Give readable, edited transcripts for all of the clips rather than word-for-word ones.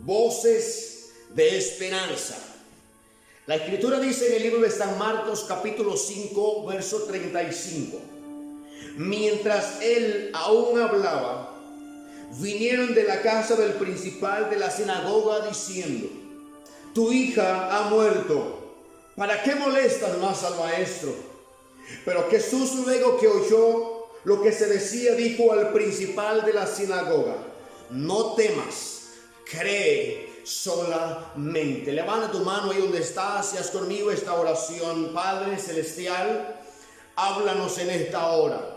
Voces de esperanza. La escritura dice en el libro de San Marcos capítulo 5 verso 35: mientras él aún hablaba, vinieron de la casa del principal de la sinagoga diciendo: tu hija ha muerto, ¿para qué molestas más al maestro? Pero Jesús, luego que oyó lo que se decía, dijo al principal de la sinagoga: no temas, cree solamente. Levanta tu mano ahí donde estás y haz conmigo esta oración. Padre celestial, háblanos en esta hora.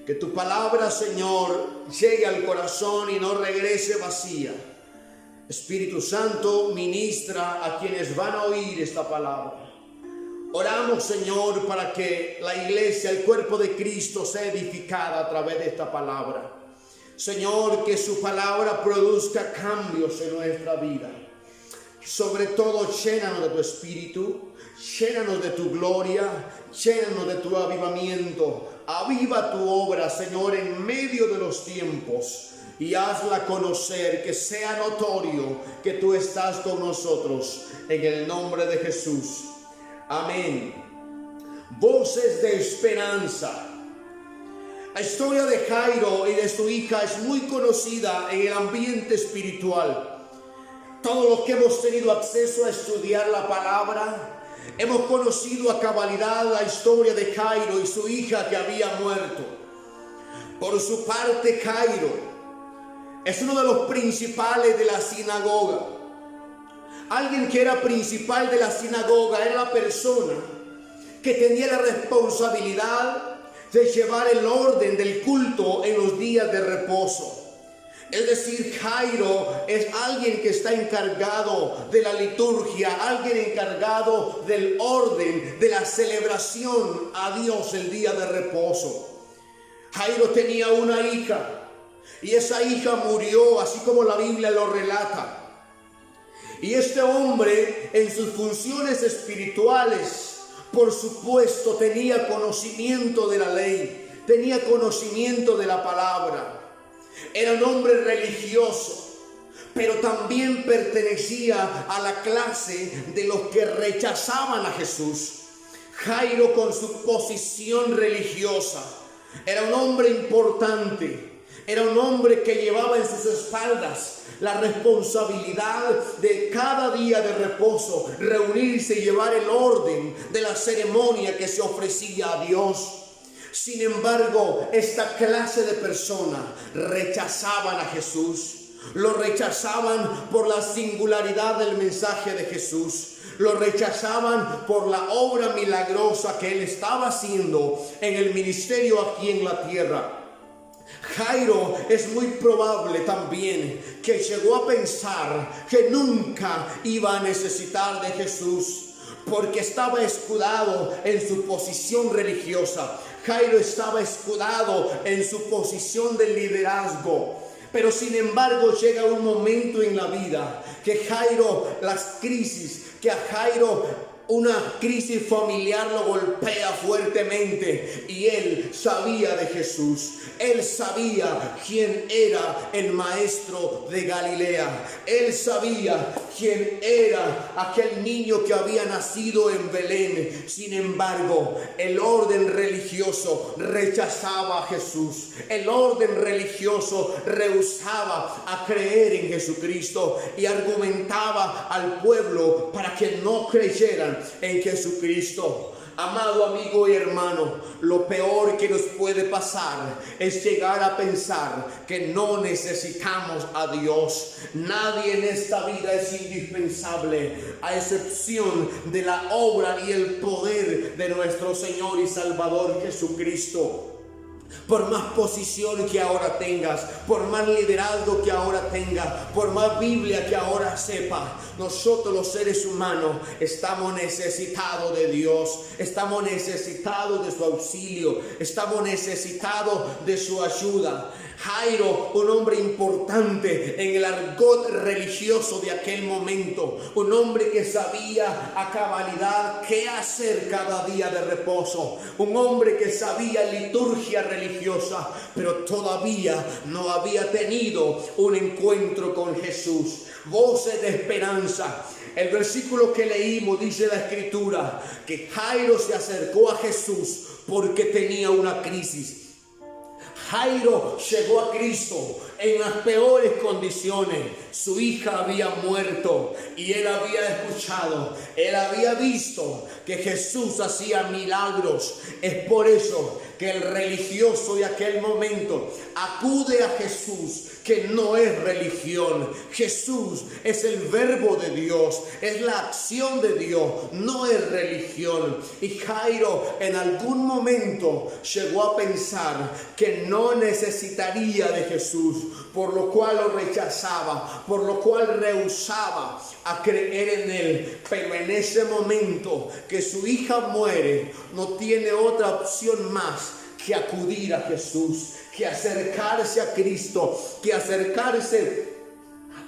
Que tu palabra, Señor, llegue al corazón y no regrese vacía. Espíritu Santo, ministra a quienes van a oír esta palabra. Oramos, Señor, para que la iglesia, el cuerpo de Cristo, sea edificada a través de esta palabra. Señor, que su palabra produzca cambios en nuestra vida. Sobre todo, llénanos de tu espíritu, llénanos de tu gloria, llénanos de tu avivamiento. Aviva tu obra, Señor, en medio de los tiempos, y hazla conocer, que sea notorio que tú estás con nosotros, en el nombre de Jesús. Amén. Voces de esperanza. La historia de Jairo y de su hija es muy conocida en el ambiente espiritual. Todos los que hemos tenido acceso a estudiar la palabra, hemos conocido a cabalidad la historia de Jairo y su hija que había muerto. Por su parte, Jairo es uno de los principales de la sinagoga. Alguien que era principal de la sinagoga era la persona que tenía la responsabilidad de llevar el orden del culto en los días de reposo. Es decir, Jairo es alguien que está encargado de la liturgia, alguien encargado del orden, de la celebración a Dios el día de reposo. Jairo tenía una hija y esa hija murió, así como la Biblia lo relata. Y este hombre, en sus funciones espirituales, por supuesto, tenía conocimiento de la ley, tenía conocimiento de la palabra. Era un hombre religioso, pero también pertenecía a la clase de los que rechazaban a Jesús. Jairo, con su posición religiosa, era un hombre importante, era un hombre que llevaba en sus espaldas la responsabilidad de cada día de reposo, reunirse y llevar el orden de la ceremonia que se ofrecía a Dios. Sin embargo, esta clase de personas rechazaban a Jesús. Lo rechazaban por la singularidad del mensaje de Jesús. Lo rechazaban por la obra milagrosa que él estaba haciendo en el ministerio aquí en la tierra. Jairo es muy probable también que llegó a pensar que nunca iba a necesitar de Jesús, porque estaba escudado en su posición religiosa. Jairo estaba escudado en su posición de liderazgo. Pero sin embargo llega un momento en la vida que Jairo, que a Jairo una crisis familiar lo golpea fuertemente, y él sabía de Jesús. Él sabía quién era el maestro de Galilea. Él sabía quién era aquel niño que había nacido en Belén. Sin embargo, el orden religioso rechazaba a Jesús. El orden religioso rehusaba a creer en Jesucristo y argumentaba al pueblo para que no creyeran en Jesucristo. Amado amigo y hermano, lo peor que nos puede pasar es llegar a pensar que no necesitamos a Dios. Nadie en esta vida es indispensable, a excepción de la obra y el poder de nuestro Señor y Salvador Jesucristo. Por más posición que ahora tengas, por más liderazgo que ahora tengas, por más Biblia que ahora sepa, nosotros los seres humanos estamos necesitados de Dios, estamos necesitados de su auxilio, estamos necesitados de su ayuda. Jairo, un hombre importante en el argot religioso de aquel momento, un hombre que sabía a cabalidad qué hacer cada día de reposo, un hombre que sabía liturgia religiosa, religiosa, pero todavía no había tenido un encuentro con Jesús. Voces de esperanza. El versículo que leímos dice la escritura que Jairo se acercó a Jesús porque tenía una crisis. Jairo llegó a Cristo en las peores condiciones. Su hija había muerto y él había escuchado, él había visto que Jesús hacía milagros. Es por eso que el religioso de aquel momento acude a Jesús, que no es religión. Jesús es el verbo de Dios, es la acción de Dios, no es religión. Y Jairo en algún momento llegó a pensar que no necesitaría de Jesús, por lo cual lo rechazaba, por lo cual rehusaba a creer en él. Pero en ese momento que su hija muere, no tiene otra opción más que acudir a Jesús, que acercarse a Cristo, que acercarse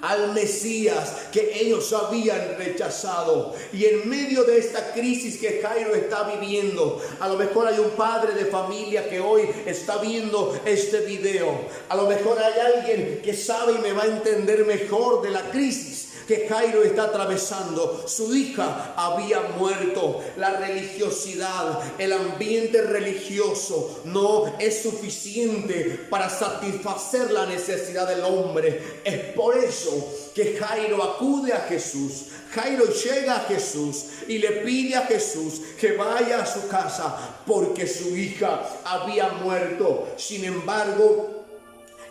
al Mesías que ellos habían rechazado. Y en medio de esta crisis que Jairo está viviendo, a lo mejor hay un padre de familia que hoy está viendo este video. A lo mejor hay alguien que sabe y me va a entender mejor de la crisis que Jairo está atravesando. Su hija había muerto. La religiosidad, el ambiente religioso no es suficiente para satisfacer la necesidad del hombre. Es por eso que Jairo acude a Jesús. Jairo llega a Jesús y le pide a Jesús que vaya a su casa porque su hija había muerto. Sin embargo,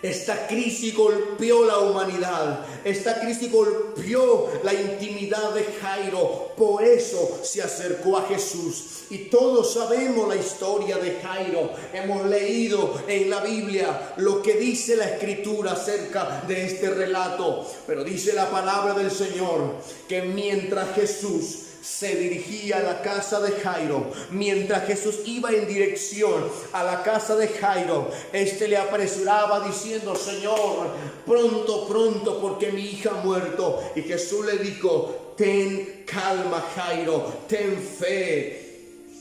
esta crisis golpeó la humanidad. Esta crisis golpeó la intimidad de Jairo. Por eso se acercó a Jesús. Y todos sabemos la historia de Jairo. Hemos leído en la Biblia lo que dice la Escritura acerca de este relato. Pero dice la palabra del Señor que mientras Jesús se dirigía a la casa de Jairo, mientras Jesús iba en dirección a la casa de Jairo, este le apresuraba diciendo: Señor, pronto, pronto, porque mi hija ha muerto. Y Jesús le dijo: ten calma, Jairo, ten fe.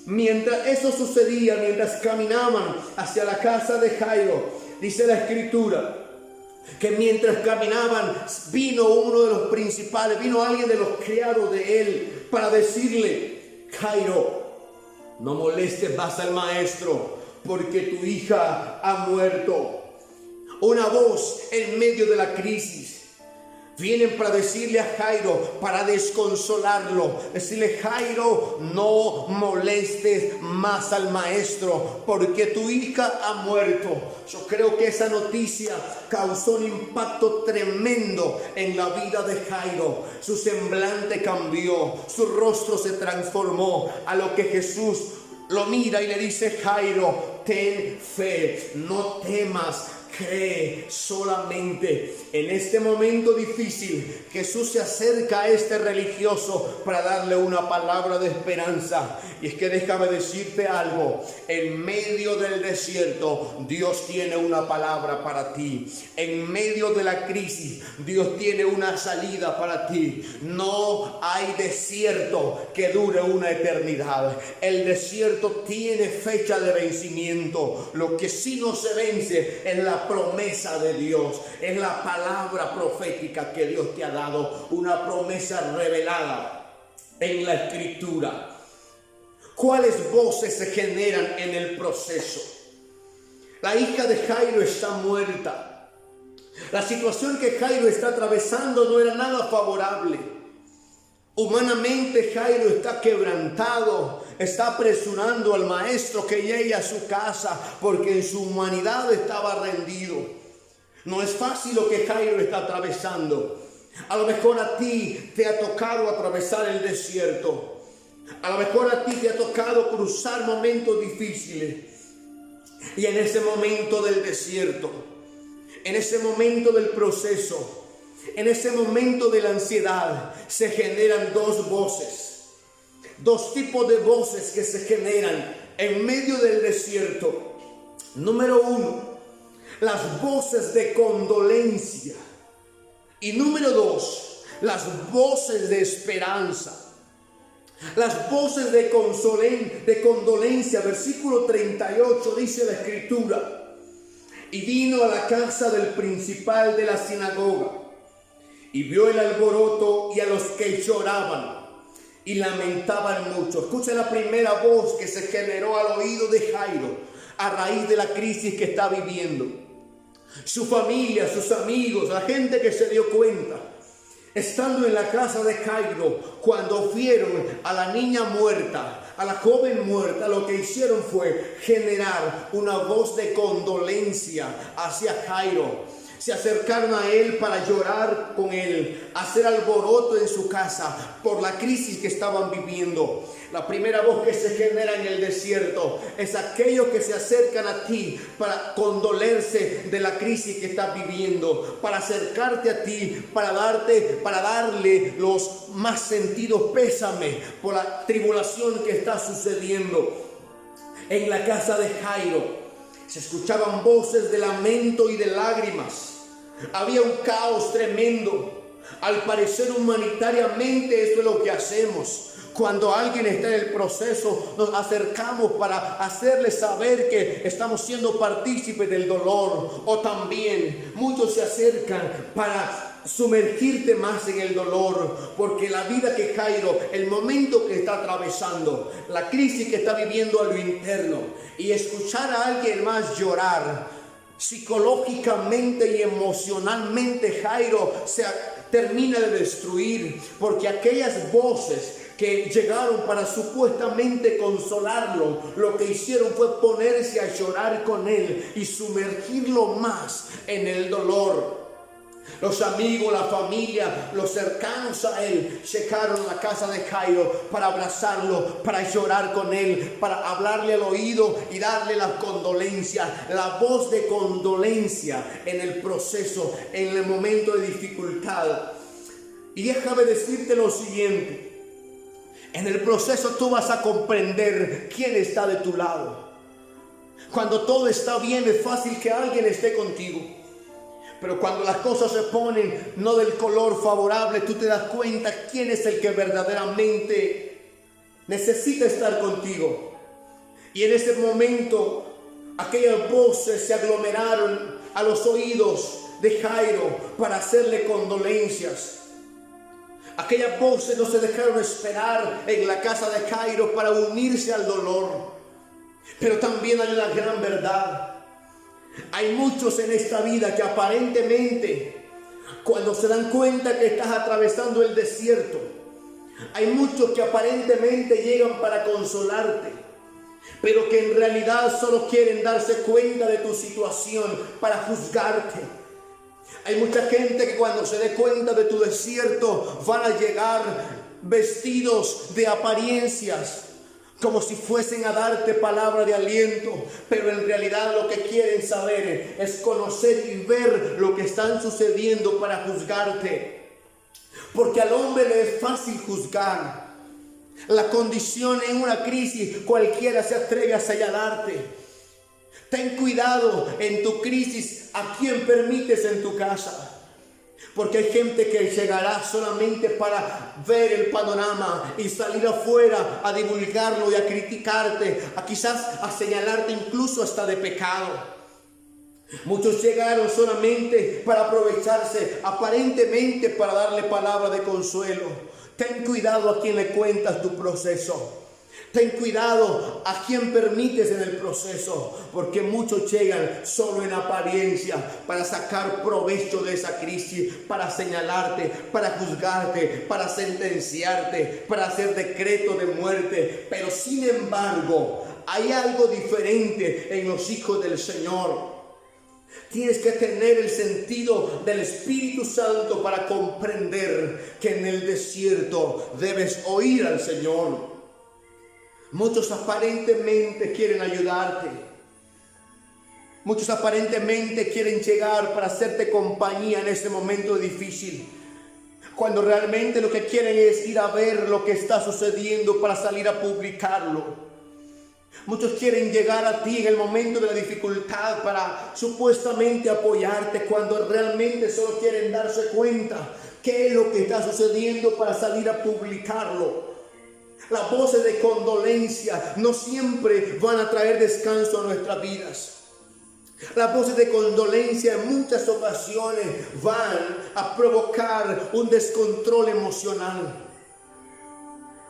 Mientras eso sucedía, mientras caminaban hacia la casa de Jairo, dice la Escritura que mientras caminaban vino uno de los principales, vino alguien de los criados de él para decirle: Jairo, no molestes más al maestro porque tu hija ha muerto. Una voz en medio de la crisis vienen para decirle a Jairo, para desconsolarlo, decirle: Jairo, no molestes más al maestro porque tu hija ha muerto. Yo creo que esa noticia causó un impacto tremendo en la vida de Jairo. Su semblante cambió, su rostro se transformó, a lo que Jesús lo mira y le dice: Jairo, ten fe, no temas, cree solamente. En este momento difícil, Jesús se acerca a este religioso para darle una palabra de esperanza. Y es que déjame decirte algo: en medio del desierto, Dios tiene una palabra para ti. En medio de la crisis, Dios tiene una salida para ti. No hay desierto que dure una eternidad. El desierto tiene fecha de vencimiento. Lo que sí no se vence es la promesa de Dios, es la palabra profética que Dios te ha dado, una promesa revelada en la Escritura. ¿Cuáles voces se generan en el proceso? La hija de Jairo está muerta. La situación que Jairo está atravesando no era nada favorable. Humanamente Jairo está quebrantado, está apresurando al maestro que llegue a su casa porque en su humanidad estaba rendido. No es fácil lo que Jairo está atravesando. A lo mejor a ti te ha tocado atravesar el desierto. A lo mejor a ti te ha tocado cruzar momentos difíciles. Y en ese momento del desierto, en ese momento del proceso, en ese momento de la ansiedad, se generan dos voces. Dos tipos de voces que se generan en medio del desierto. Número uno, las voces de condolencia. Y número dos, las voces de esperanza. Las voces de condolencia, versículo 38 dice la escritura: y vino a la casa del principal de la sinagoga, y vio el alboroto y a los que lloraban y lamentaban mucho. Escucha la primera voz que se generó al oído de Jairo a raíz de la crisis que está viviendo. Su familia, sus amigos, la gente que se dio cuenta, estando en la casa de Jairo, cuando vieron a la niña muerta, a la joven muerta, lo que hicieron fue generar una voz de condolencia hacia Jairo. Se acercaron a él para llorar con él, hacer alboroto en su casa por la crisis que estaban viviendo. La primera voz que se genera en el desierto es aquellos que se acercan a ti para condolerse de la crisis que estás viviendo, para acercarte a ti, para darle los más sentidos pésame por la tribulación que está sucediendo. En la casa de Jairo se escuchaban voces de lamento y de lágrimas. Había un caos tremendo. Al parecer, humanitariamente, eso es lo que hacemos. Cuando alguien está en el proceso, nos acercamos para hacerle saber que estamos siendo partícipes del dolor. O también muchos se acercan para sumergirte más en el dolor, porque la vida que Jairo, el momento que está atravesando, la crisis que está viviendo a lo interno, y escuchar a alguien más llorar, psicológicamente y emocionalmente Jairo se termina de destruir, porque aquellas voces que llegaron para supuestamente consolarlo, lo que hicieron fue ponerse a llorar con él y sumergirlo más en el dolor. Los amigos, la familia, los cercanos a él llegaron a la casa de Jairo para abrazarlo, para llorar con él, para hablarle al oído y darle la condolencia, la voz de condolencia en el proceso, en el momento de dificultad. Y déjame decirte lo siguiente: en el proceso tú vas a comprender quién está de tu lado. Cuando todo está bien, es fácil que alguien esté contigo. Pero cuando las cosas se ponen no del color favorable, tú te das cuenta quién es el que verdaderamente necesita estar contigo. Y en ese momento, aquellas voces se aglomeraron a los oídos de Jairo para hacerle condolencias. Aquellas voces no se dejaron esperar en la casa de Jairo para unirse al dolor. Pero también hay una gran verdad. Hay muchos en esta vida que aparentemente, cuando se dan cuenta que estás atravesando el desierto, hay muchos que aparentemente llegan para consolarte, pero que en realidad solo quieren darse cuenta de tu situación para juzgarte. Hay mucha gente que cuando se dé cuenta de tu desierto van a llegar vestidos de apariencias, como si fuesen a darte palabra de aliento, pero en realidad lo que quieren saber es conocer y ver lo que está sucediendo para juzgarte. Porque al hombre le es fácil juzgar. La condición en una crisis, cualquiera se atreve a señalarte. Ten cuidado en tu crisis a quién permites en tu casa. Porque hay gente que llegará solamente para ver el panorama y salir afuera a divulgarlo y a criticarte, a quizás a señalarte incluso hasta de pecado. Muchos llegaron solamente para aprovecharse, aparentemente para darle palabra de consuelo. Ten cuidado a quien le cuentas tu proceso. Ten cuidado a quien permites en el proceso, porque muchos llegan solo en apariencia para sacar provecho de esa crisis, para señalarte, para juzgarte, para sentenciarte, para hacer decreto de muerte. Pero sin embargo, hay algo diferente en los hijos del Señor. Tienes que tener el sentido del Espíritu Santo para comprender que en el desierto debes oír al Señor. Muchos aparentemente quieren ayudarte. Muchos aparentemente quieren llegar para hacerte compañía en este momento difícil, cuando realmente lo que quieren es ir a ver lo que está sucediendo para salir a publicarlo. Muchos quieren llegar a ti en el momento de la dificultad para supuestamente apoyarte, cuando realmente solo quieren darse cuenta qué es lo que está sucediendo para salir a publicarlo. Las voces de condolencia no siempre van a traer descanso a nuestras vidas. Las voces de condolencia en muchas ocasiones van a provocar un descontrol emocional.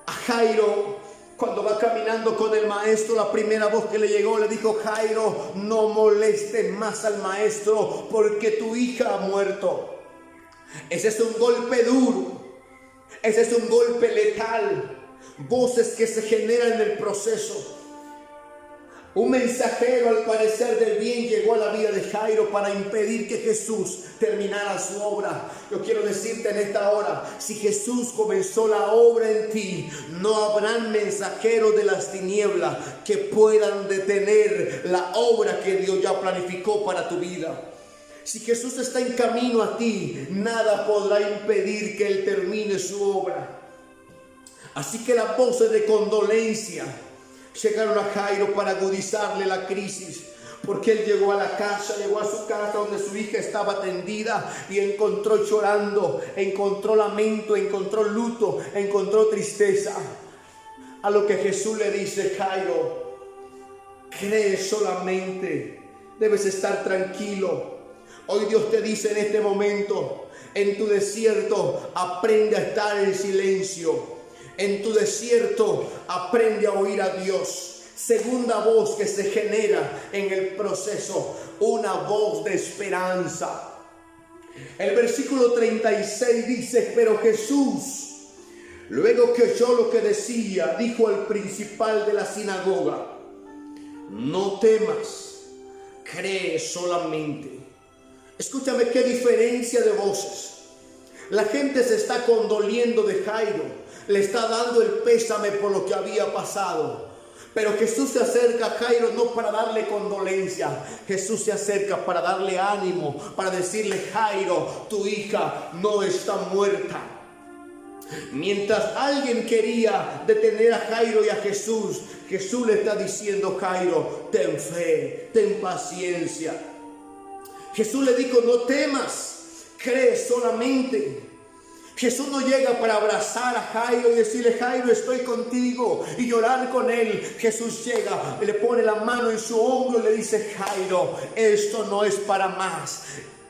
A Jairo, cuando va caminando con el maestro, la primera voz que le llegó le dijo: Jairo, no molestes más al maestro porque tu hija ha muerto. Ese es un golpe duro, ese es un golpe letal. Voces que se generan en el proceso. Un mensajero, al parecer del bien, llegó a la vida de Jairo para impedir que Jesús terminara su obra. Yo quiero decirte en esta hora, si Jesús comenzó la obra en ti, no habrán mensajeros de las tinieblas que puedan detener la obra que Dios ya planificó para tu vida. Si Jesús está en camino a ti, nada podrá impedir que Él termine su obra. Así que las voces de condolencia llegaron a Jairo para agudizarle la crisis, porque él llegó a su casa donde su hija estaba tendida y encontró llorando, encontró lamento, encontró luto, encontró tristeza. A lo que Jesús le dice: Jairo, cree solamente, debes estar tranquilo. Hoy Dios te dice en este momento: en tu desierto aprende a estar en silencio. En tu desierto aprende a oír a Dios. Segunda voz que se genera en el proceso, una voz de esperanza. El versículo 36 dice: pero Jesús, luego que oyó lo que decía, dijo al principal de la sinagoga: no temas, cree solamente. Escúchame, qué diferencia de voces. La gente se está condoliendo de Jairo, le está dando el pésame por lo que había pasado. Pero Jesús se acerca a Jairo no para darle condolencia. Jesús se acerca para darle ánimo, para decirle: Jairo, tu hija no está muerta. Mientras alguien quería detener a Jairo y a Jesús, Jesús le está diciendo: Jairo, ten fe, ten paciencia. Jesús le dijo: no temas, cree solamente. Jesús no llega para abrazar a Jairo y decirle: Jairo, estoy contigo, y llorar con él. Jesús llega, le pone la mano en su hombro y le dice: Jairo, esto no es para más.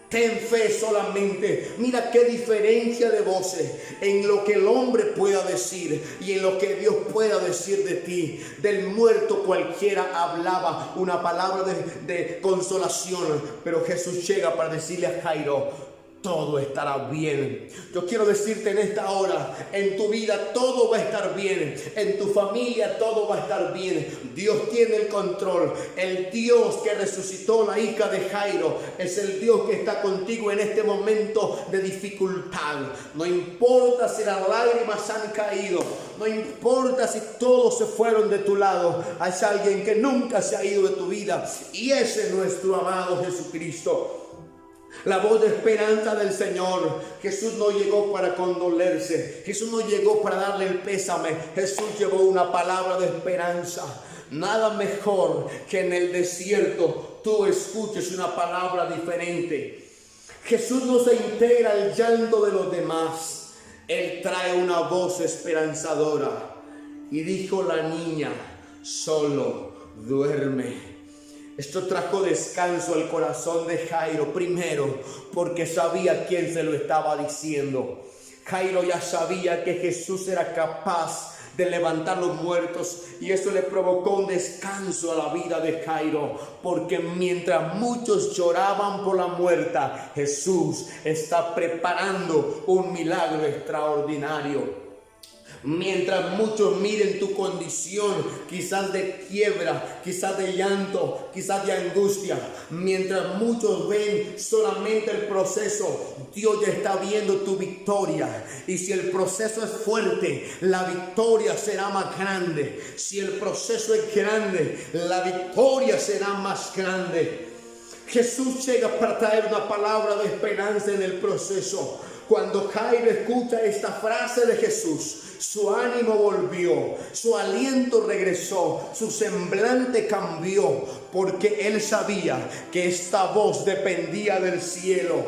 Ten fe solamente. Mira qué diferencia de voces en lo que el hombre pueda decir y en lo que Dios pueda decir de ti. Del muerto cualquiera hablaba una palabra de consolación, pero Jesús llega para decirle a Jairo: todo estará bien. Yo quiero decirte en esta hora, en tu vida todo va a estar bien, en tu familia todo va a estar bien. Dios tiene el control. El Dios que resucitó la hija de Jairo es el Dios que está contigo en este momento de dificultad. No importa si las lágrimas han caído, no importa si todos se fueron de tu lado, hay alguien que nunca se ha ido de tu vida, y ese es nuestro amado Jesucristo. La voz de esperanza del Señor. Jesús no llegó para condolerse. Jesús no llegó para darle el pésame. Jesús llevó una palabra de esperanza. Nada mejor que en el desierto tú escuches una palabra diferente. Jesús no se integra al llanto de los demás. Él trae una voz esperanzadora. Y dijo la niña: solo duerme. Esto trajo descanso al corazón de Jairo, primero porque sabía quién se lo estaba diciendo. Jairo ya sabía que Jesús era capaz de levantar los muertos, y eso le provocó un descanso a la vida de Jairo, porque mientras muchos lloraban por la muerta, Jesús está preparando un milagro extraordinario. Mientras muchos miren tu condición, quizás de quiebra, quizás de llanto, quizás de angustia, mientras muchos ven solamente el proceso, Dios ya está viendo tu victoria. Y si el proceso es fuerte, la victoria será más grande. Si el proceso es grande, la victoria será más grande. Jesús llega para traer una palabra de esperanza en el proceso. Cuando Jairo escucha esta frase de Jesús, su ánimo volvió, su aliento regresó, su semblante cambió, porque él sabía que esta voz dependía del cielo.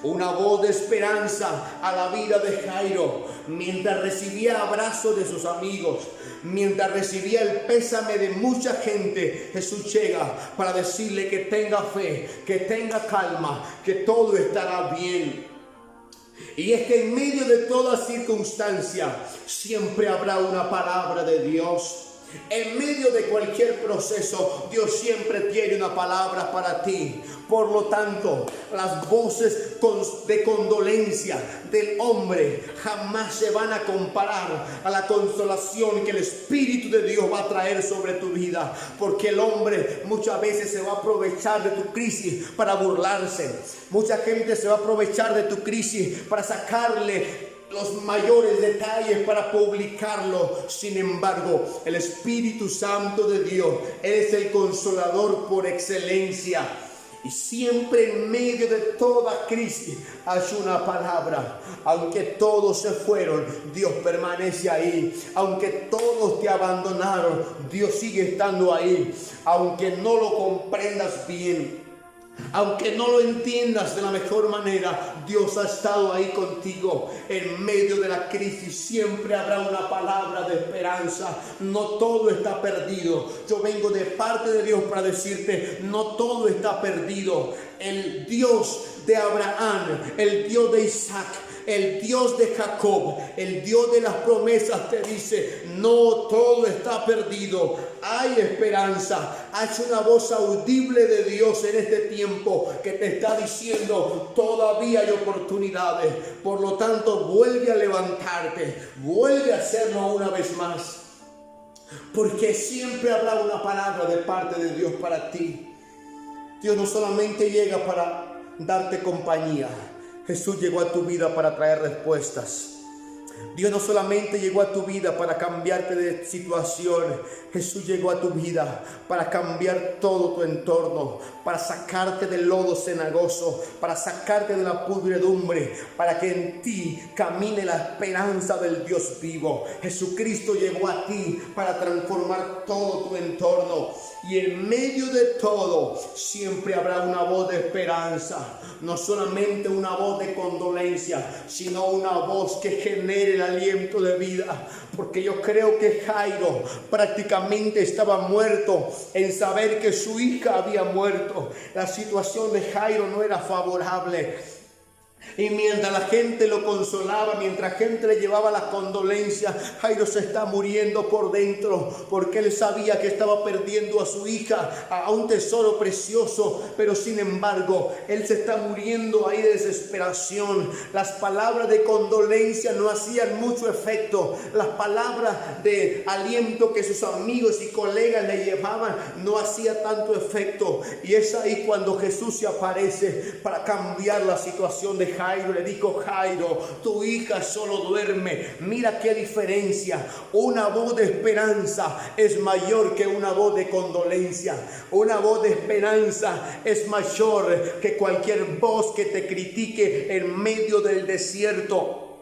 una voz de esperanza a la vida de Jairo, mientras recibía abrazos de sus amigos, mientras recibía el pésame de mucha gente. Jesús llega para decirle que tenga fe, que tenga calma, que todo estará bien. Y es que en medio de toda circunstancia siempre habrá una palabra de Dios. En medio de cualquier proceso, Dios siempre tiene una palabra para ti. Por lo tanto, las voces de condolencia del hombre jamás se van a comparar a la consolación que el Espíritu de Dios va a traer sobre tu vida. Porque el hombre muchas veces se va a aprovechar de tu crisis para burlarse. Mucha gente se va a aprovechar de tu crisis para sacarle los mayores detalles, para publicarlo. Sin embargo, el Espíritu Santo de Dios es el consolador por excelencia. Y siempre en medio de toda crisis hay una palabra. Aunque todos se fueron, Dios permanece ahí. Aunque todos te abandonaron, Dios sigue estando ahí. Aunque no lo comprendas bien, aunque no lo entiendas de la mejor manera, Dios ha estado ahí contigo. En medio de la crisis siempre habrá una palabra de esperanza. No todo está perdido. Yo vengo de parte de Dios para decirte, no todo está perdido. El Dios de Abraham, el Dios de Isaac, el Dios de Jacob, el Dios de las promesas te dice, no todo está perdido, hay esperanza. Hay una voz audible de Dios en este tiempo que te está diciendo, todavía hay oportunidades. Por lo tanto, vuelve a levantarte, vuelve a hacerlo una vez más, porque siempre habrá una palabra de parte de Dios para ti. Dios no solamente llega para darte compañía. Jesús llegó a tu vida para traer respuestas. Dios no solamente llegó a tu vida para cambiarte de situación. Jesús llegó a tu vida para cambiar todo tu entorno, para sacarte del lodo cenagoso, para sacarte de la pudredumbre, para que en ti camine la esperanza del Dios vivo. Jesucristo llegó a ti para transformar todo tu entorno. Y en medio de todo siempre habrá una voz de esperanza. No solamente una voz de condolencia, sino una voz que genere el aliento de vida. Porque yo creo que Jairo prácticamente estaba muerto en saber que su hija había muerto. La situación de Jairo no era favorable. Y mientras la gente lo consolaba, mientras la gente le llevaba las condolencias, Jairo se está muriendo por dentro, porque él sabía que estaba perdiendo a su hija, a un tesoro precioso. Pero sin embargo, él se está muriendo ahí de desesperación. Las palabras de condolencia no hacían mucho efecto. Las palabras de aliento que sus amigos y colegas le llevaban no hacía tanto efecto. Y es ahí cuando Jesús se aparece para cambiar la situación de Jairo. Le dijo, Jairo, tu hija solo duerme. Mira qué diferencia. Una voz de esperanza es mayor que una voz de condolencia. Una voz de esperanza es mayor que cualquier voz que te critique en medio del desierto.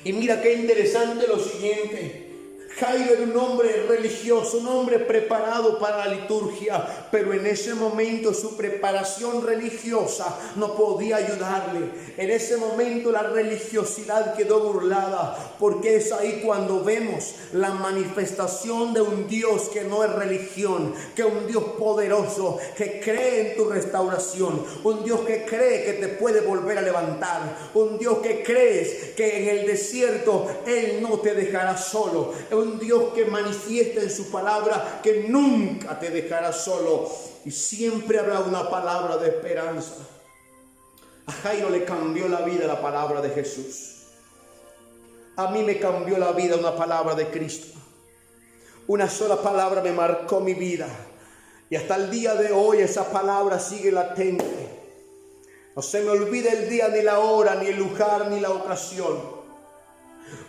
Y mira qué interesante lo siguiente. Jairo era un hombre religioso, un hombre preparado para la liturgia, pero en ese momento su preparación religiosa no podía ayudarle. En ese momento la religiosidad quedó burlada, porque es ahí cuando vemos la manifestación de un Dios que no es religión, que es un Dios poderoso, que cree en tu restauración, un Dios que cree que te puede volver a levantar, un Dios que crees que en el desierto Él no te dejará solo, un Dios que manifiesta en su palabra que nunca te dejará solo, y siempre habrá una palabra de esperanza. A Jairo le cambió la vida la palabra de Jesús. A mí me cambió la vida una palabra de Cristo. Una sola palabra me marcó mi vida, y hasta el día de hoy esa palabra sigue latente. No se me olvida el día, ni la hora, ni el lugar, ni la ocasión,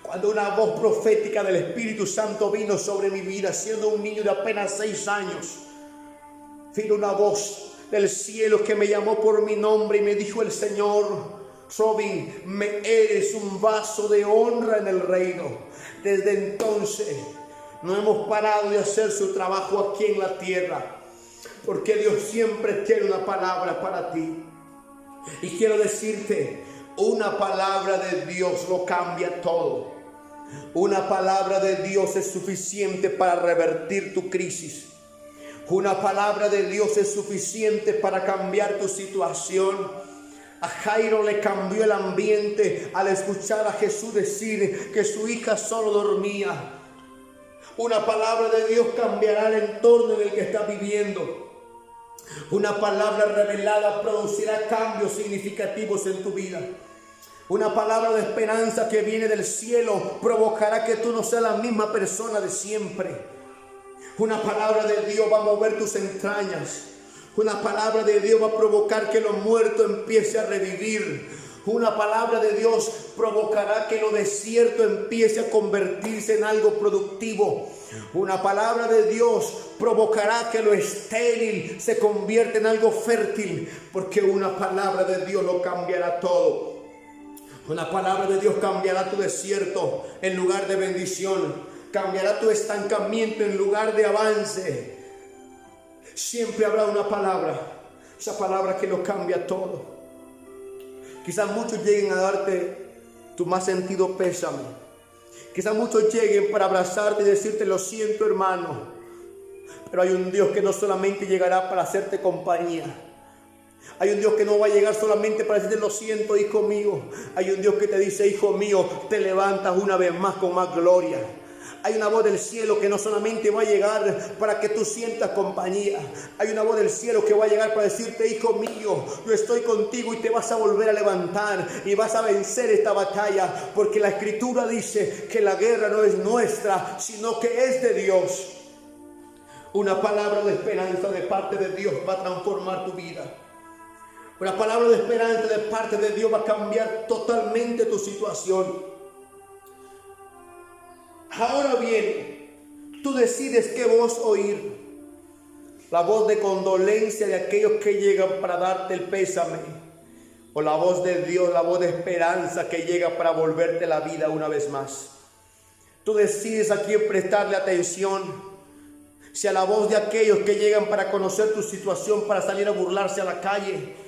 cuando una voz profética del Espíritu Santo vino sobre mi vida, siendo un niño de apenas 6 años. Vino una voz del cielo que me llamó por mi nombre y me dijo el Señor: Robin, me eres un vaso de honra en el reino. Desde entonces no hemos parado de hacer su trabajo aquí en la tierra, porque Dios siempre tiene una palabra para ti. Y quiero decirte, una palabra de Dios lo cambia todo. Una palabra de Dios es suficiente para revertir tu crisis. Una palabra de Dios es suficiente para cambiar tu situación. A Jairo le cambió el ambiente al escuchar a Jesús decir que su hija solo dormía. Una palabra de Dios cambiará el entorno en el que está viviendo. Una palabra revelada producirá cambios significativos en tu vida. Una palabra de esperanza que viene del cielo provocará que tú no seas la misma persona de siempre. Una palabra de Dios va a mover tus entrañas. Una palabra de Dios va a provocar que lo muerto empiece a revivir. Una palabra de Dios provocará que lo desierto empiece a convertirse en algo productivo. Una palabra de Dios provocará que lo estéril se convierta en algo fértil, porque una palabra de Dios lo cambiará todo. Una palabra de Dios cambiará tu desierto en lugar de bendición. Cambiará tu estancamiento en lugar de avance. Siempre habrá una palabra, esa palabra que lo cambia todo. Quizás muchos lleguen a darte tu más sentido pésame. Quizás muchos lleguen para abrazarte y decirte: lo siento, hermano. Pero hay un Dios que no solamente llegará para hacerte compañía. Hay un Dios que no va a llegar solamente para decirte: lo siento, hijo mío. Hay un Dios que te dice: hijo mío, te levantas una vez más con más gloria. Hay una voz del cielo que no solamente va a llegar para que tú sientas compañía. Hay una voz del cielo que va a llegar para decirte: hijo mío, yo estoy contigo y te vas a volver a levantar y vas a vencer esta batalla. Porque la Escritura dice que la guerra no es nuestra, sino que es de Dios. Una palabra de esperanza de parte de Dios va a transformar tu vida. Una palabra de esperanza de parte de Dios va a cambiar totalmente tu situación. Ahora bien, tú decides qué voz oír. La voz de condolencia de aquellos que llegan para darte el pésame, o la voz de Dios, la voz de esperanza que llega para volverte la vida una vez más. Tú decides a quién prestarle atención. Si a la voz de aquellos que llegan para conocer tu situación, para salir a burlarse a la calle,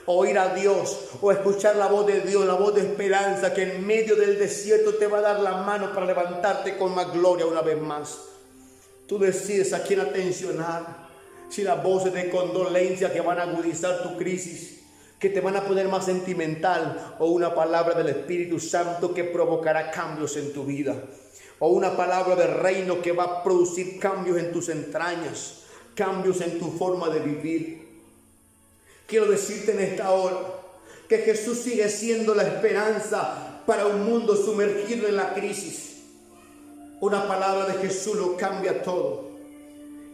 oír a Dios, o escuchar la voz de Dios, la voz de esperanza que en medio del desierto te va a dar la mano para levantarte con más gloria una vez más. Tú decides a quién atencionar. Si las voces de condolencia que van a agudizar tu crisis, que te van a poner más sentimental, o una palabra del Espíritu Santo que provocará cambios en tu vida, o una palabra del reino que va a producir cambios en tus entrañas, cambios en tu forma de vivir. Quiero decirte en esta hora que Jesús sigue siendo la esperanza para un mundo sumergido en la crisis. Una palabra de Jesús lo cambia todo.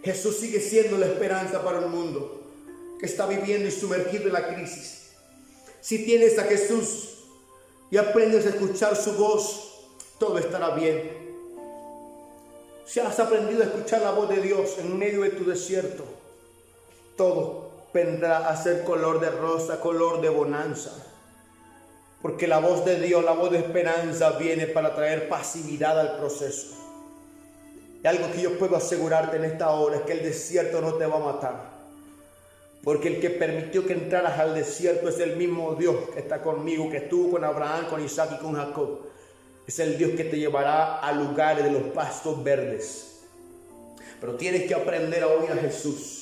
Jesús sigue siendo la esperanza para un mundo que está viviendo y sumergido en la crisis. Si tienes a Jesús y aprendes a escuchar su voz, todo estará bien. Si has aprendido a escuchar la voz de Dios en medio de tu desierto, todo vendrá a ser color de rosa, color de bonanza. Porque la voz de Dios, la voz de esperanza viene para traer pasividad al proceso. Y algo que yo puedo asegurarte en esta hora es que el desierto no te va a matar. Porque el que permitió que entraras al desierto es el mismo Dios que está conmigo, que estuvo con Abraham, con Isaac y con Jacob. Es el Dios que te llevará a lugares de los pastos verdes. Pero tienes que aprender a oír a Jesús.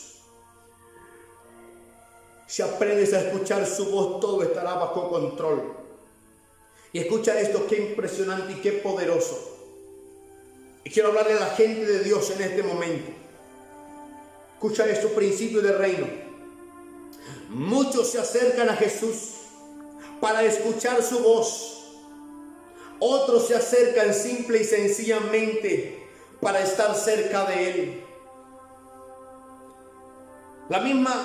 Si aprendes a escuchar su voz, todo estará bajo control. Y escucha esto, qué impresionante y qué poderoso. Y quiero hablarle a la gente de Dios en este momento. Escucha esto, principio del reino. Muchos se acercan a Jesús para escuchar su voz. Otros se acercan simple y sencillamente para estar cerca de Él.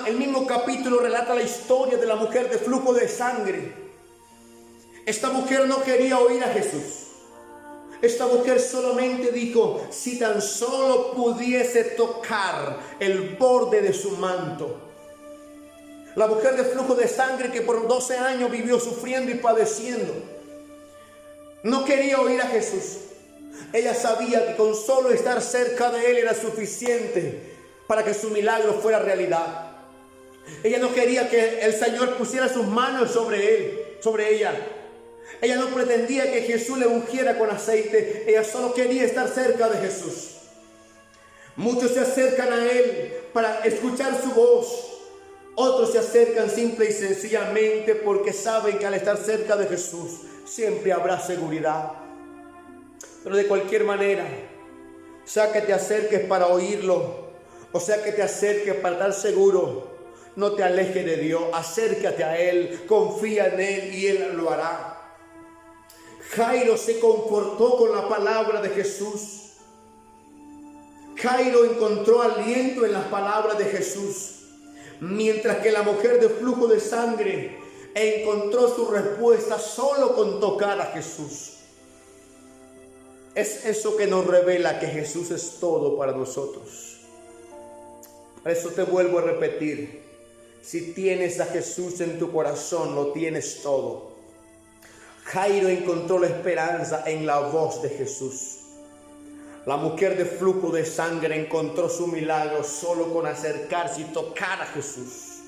El mismo capítulo relata la historia de la mujer de flujo de sangre. Esta mujer no quería oír a Jesús. Esta mujer solamente dijo: si tan solo pudiese tocar el borde de su manto. La mujer de flujo de sangre que por 12 años vivió sufriendo y padeciendo, no quería oír a Jesús. Ella sabía que con solo estar cerca de Él era suficiente para que su milagro fuera realidad. Ella no quería que el Señor pusiera sus manos sobre ella. Ella no pretendía que Jesús le ungiera con aceite. Ella solo quería estar cerca de Jesús. Muchos se acercan a Él para escuchar su voz. Otros se acercan simple y sencillamente porque saben que al estar cerca de Jesús siempre habrá seguridad. Pero de cualquier manera, sea que te acerques para oírlo, o sea que te acerques para estar seguro, no te alejes de Dios. Acércate a Él, confía en Él y Él lo hará. Jairo se confortó con la palabra de Jesús. Jairo encontró aliento en las palabras de Jesús, mientras que la mujer de flujo de sangre encontró su respuesta solo con tocar a Jesús. Es eso que nos revela que Jesús es todo para nosotros. Por eso te vuelvo a repetir, si tienes a Jesús en tu corazón, lo tienes todo. Jairo encontró la esperanza en la voz de Jesús. La mujer de flujo de sangre encontró su milagro solo con acercarse y tocar a Jesús.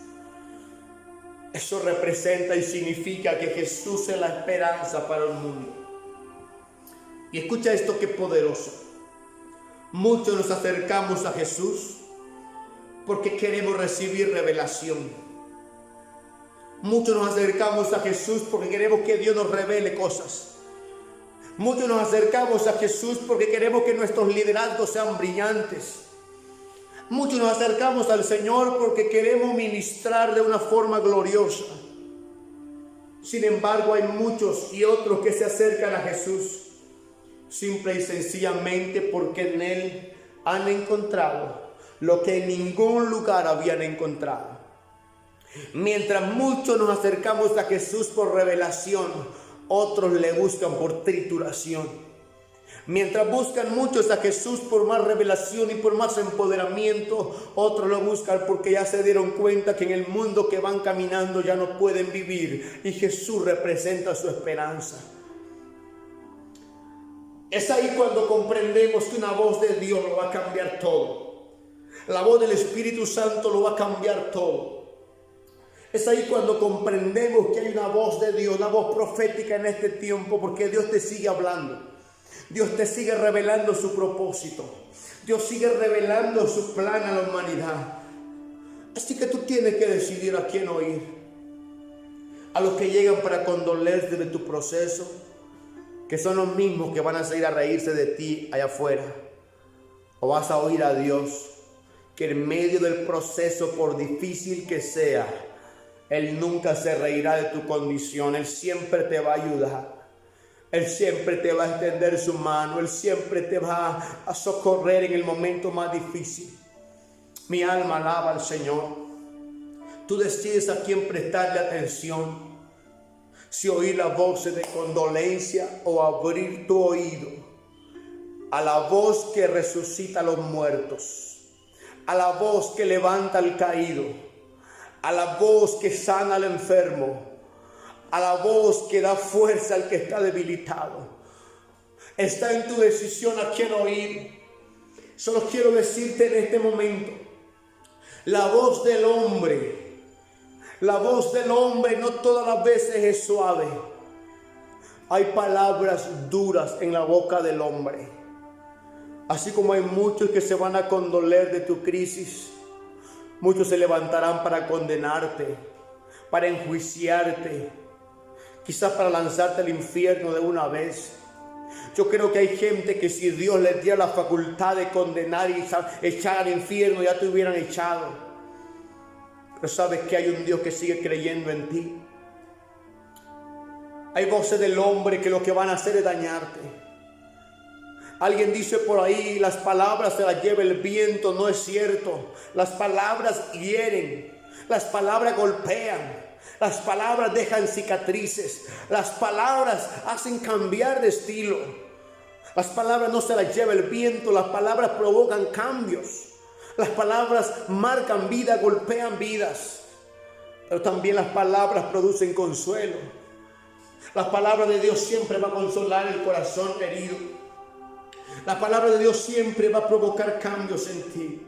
Eso representa y significa que Jesús es la esperanza para el mundo. Y escucha esto que poderoso. Muchos nos acercamos a Jesús porque queremos recibir revelación. Muchos nos acercamos a Jesús porque queremos que Dios nos revele cosas. Muchos nos acercamos a Jesús porque queremos que nuestros liderazgos sean brillantes. Muchos nos acercamos al Señor porque queremos ministrar de una forma gloriosa. Sin embargo, hay muchos y otros que se acercan a Jesús simple y sencillamente porque en Él han encontrado lo que en ningún lugar habían encontrado. Mientras muchos nos acercamos a Jesús por revelación, otros le buscan por trituración. Mientras buscan muchos a Jesús por más revelación y por más empoderamiento, otros lo buscan porque ya se dieron cuenta que en el mundo que van caminando ya no pueden vivir y Jesús representa su esperanza. Es ahí cuando comprendemos que una voz de Dios lo va a cambiar todo. La voz del Espíritu Santo lo va a cambiar todo. Es ahí cuando comprendemos que hay una voz de Dios, una voz profética en este tiempo, porque Dios te sigue hablando. Dios te sigue revelando su propósito. Dios sigue revelando su plan a la humanidad. Así que tú tienes que decidir a quién oír. A los que llegan para condolerse de tu proceso, que son los mismos que van a salir a reírse de ti allá afuera. O vas a oír a Dios, que en medio del proceso, por difícil que sea, Él nunca se reirá de tu condición. Él siempre te va a ayudar. Él siempre te va a extender su mano. Él siempre te va a socorrer en el momento más difícil. Mi alma alaba al Señor. Tú decides a quién prestarle atención. Si oír la voz de condolencia o abrir tu oído a la voz que resucita a los muertos, a la voz que levanta al caído, a la voz que sana al enfermo, a la voz que da fuerza al que está debilitado. Está en tu decisión a quién oír. Solo quiero decirte en este momento, la voz del hombre no todas las veces es suave. Hay palabras duras en la boca del hombre. Así como hay muchos que se van a condoler de tu crisis, muchos se levantarán para condenarte, para enjuiciarte, quizás para lanzarte al infierno de una vez. Yo creo que hay gente que si Dios les diera la facultad de condenar y echar al infierno, ya te hubieran echado. Pero sabes que hay un Dios que sigue creyendo en ti. Hay voces del hombre que lo que van a hacer es dañarte. Alguien dice por ahí, las palabras se las lleva el viento. No es cierto. Las palabras hieren, las palabras golpean, las palabras dejan cicatrices, las palabras hacen cambiar de estilo. Las palabras no se las lleva el viento, las palabras provocan cambios. Las palabras marcan vida, golpean vidas. Pero también las palabras producen consuelo. La palabra de Dios siempre va a consolar el corazón herido. La palabra de Dios siempre va a provocar cambios en ti.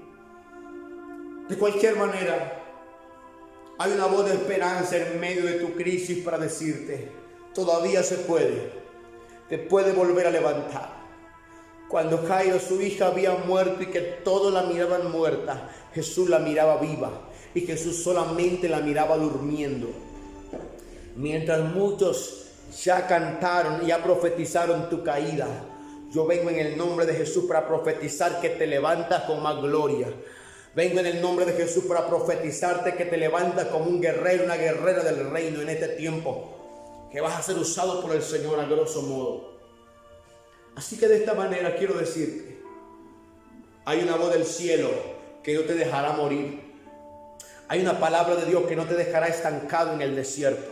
De cualquier manera, Hay una voz de esperanza en medio de tu crisis para decirte, todavía se puede, te puede volver a levantar. Cuando Jairo, su hija, había muerto y que todos la miraban muerta, Jesús la miraba viva y Jesús solamente la miraba durmiendo. Mientras muchos ya cantaron y ya profetizaron tu caída, yo vengo en el nombre de Jesús para profetizar que te levantas con más gloria. Vengo en el nombre de Jesús para profetizarte que te levantas como un guerrero, una guerrera del reino en este tiempo, que vas a ser usado por el Señor a grosso modo. Así que de esta manera quiero decirte, hay una voz del cielo que no te dejará morir. Hay una palabra de Dios que no te dejará estancado en el desierto.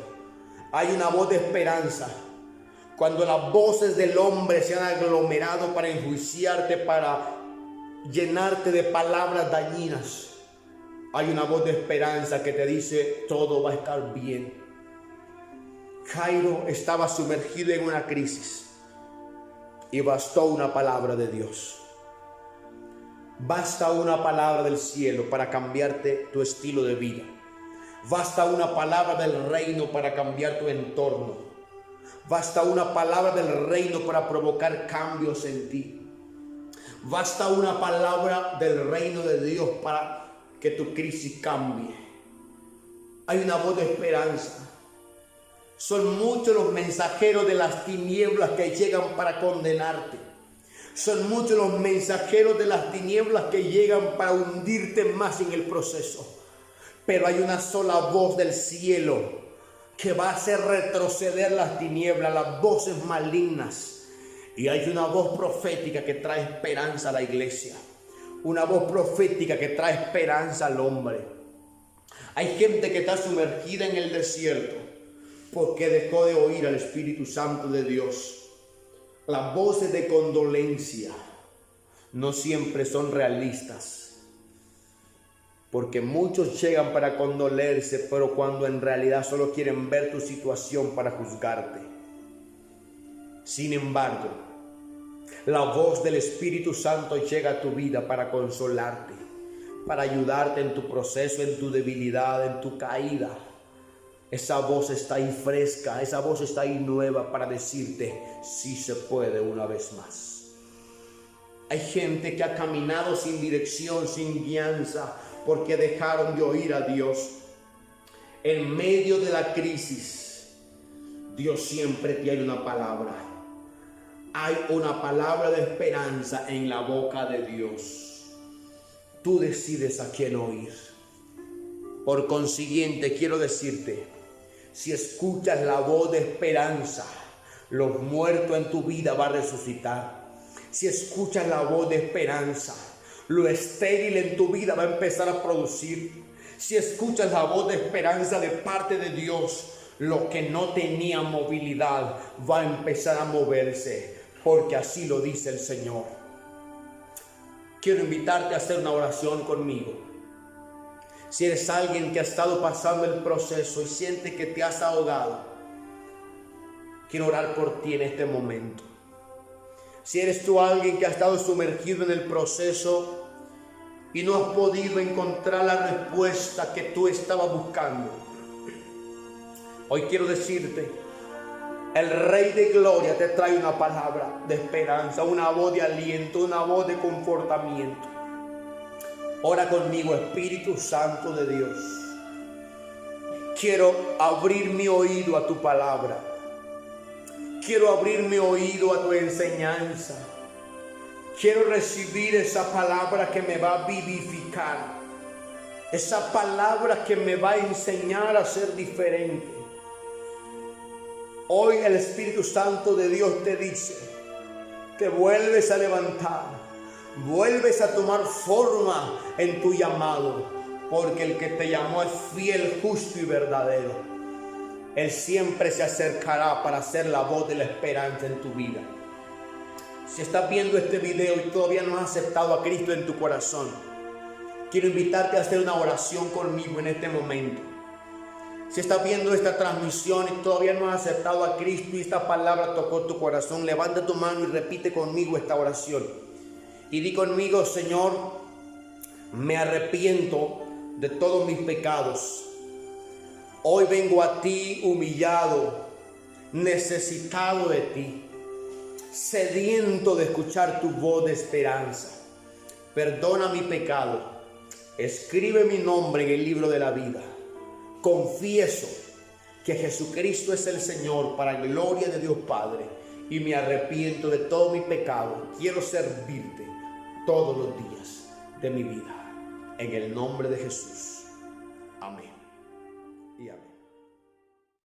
Hay una voz de esperanza. Cuando las voces del hombre se han aglomerado para enjuiciarte, para llenarte de palabras dañinas, hay una voz de esperanza que te dice, todo va a estar bien. Jairo estaba sumergido en una crisis y bastó una palabra de Dios. Basta una palabra del cielo para cambiarte tu estilo de vida. Basta una palabra del reino para cambiar tu entorno. Basta una palabra del reino para provocar cambios en ti. Basta una palabra del reino de Dios para que tu crisis cambie. Hay una voz de esperanza. Son muchos los mensajeros de las tinieblas que llegan para condenarte. Son muchos los mensajeros de las tinieblas que llegan para hundirte más en el proceso. Pero hay una sola voz del cielo que va a hacer retroceder las tinieblas, las voces malignas. Y hay una voz profética que trae esperanza a la iglesia. Una voz profética que trae esperanza al hombre. Hay gente que está sumergida en el desierto porque dejó de oír al Espíritu Santo de Dios. Las voces de condolencia no siempre son realistas, porque muchos llegan para condolerse, pero cuando en realidad solo quieren ver tu situación para juzgarte. Sin embargo, la voz del Espíritu Santo llega a tu vida para consolarte, para ayudarte en tu proceso, en tu debilidad, en tu caída. Esa voz está ahí fresca, esa voz está ahí nueva para decirte, sí se puede una vez más. Hay gente que ha caminado sin dirección, sin guianza, porque dejaron de oír a Dios. En medio de la crisis, Dios siempre tiene una palabra. Hay una palabra de esperanza en la boca de Dios. Tú decides a quién oír. Por consiguiente, quiero decirte, si escuchas la voz de esperanza, los muertos en tu vida van a resucitar. Si escuchas la voz de esperanza, lo estéril en tu vida va a empezar a producir. Si escuchas la voz de esperanza de parte de Dios, lo que no tenía movilidad va a empezar a moverse, porque así lo dice el Señor. Quiero invitarte a hacer una oración conmigo. Si eres alguien que ha estado pasando el proceso y siente que te has ahogado, quiero orar por ti en este momento. Si eres tú alguien que ha estado sumergido en el proceso y no has podido encontrar la respuesta que tú estabas buscando, hoy quiero decirte, el Rey de Gloria te trae una palabra de esperanza, una voz de aliento, una voz de confortamiento. Ora conmigo, Espíritu Santo de Dios. Quiero abrir mi oído a tu palabra. Quiero abrir mi oído a tu enseñanza. Quiero recibir esa palabra que me va a vivificar. Esa palabra que me va a enseñar a ser diferente. Hoy el Espíritu Santo de Dios te dice, te vuelves a levantar. Vuelves a tomar forma en tu llamado, porque el que te llamó es fiel, justo y verdadero. Él siempre se acercará para ser la voz de la esperanza en tu vida. Si estás viendo este video y todavía no has aceptado a Cristo en tu corazón, quiero invitarte a hacer una oración conmigo en este momento. Si estás viendo esta transmisión y todavía no has aceptado a Cristo y esta palabra tocó tu corazón, levanta tu mano y repite conmigo esta oración. Y di conmigo, Señor, me arrepiento de todos mis pecados. Hoy vengo a ti humillado, necesitado de ti, sediento de escuchar tu voz de esperanza. Perdona mi pecado, escribe mi nombre en el libro de la vida. Confieso que Jesucristo es el Señor para gloria de Dios Padre y me arrepiento de todo mi pecado. Quiero servirte todos los días de mi vida. En el nombre de Jesús. Amén y amén.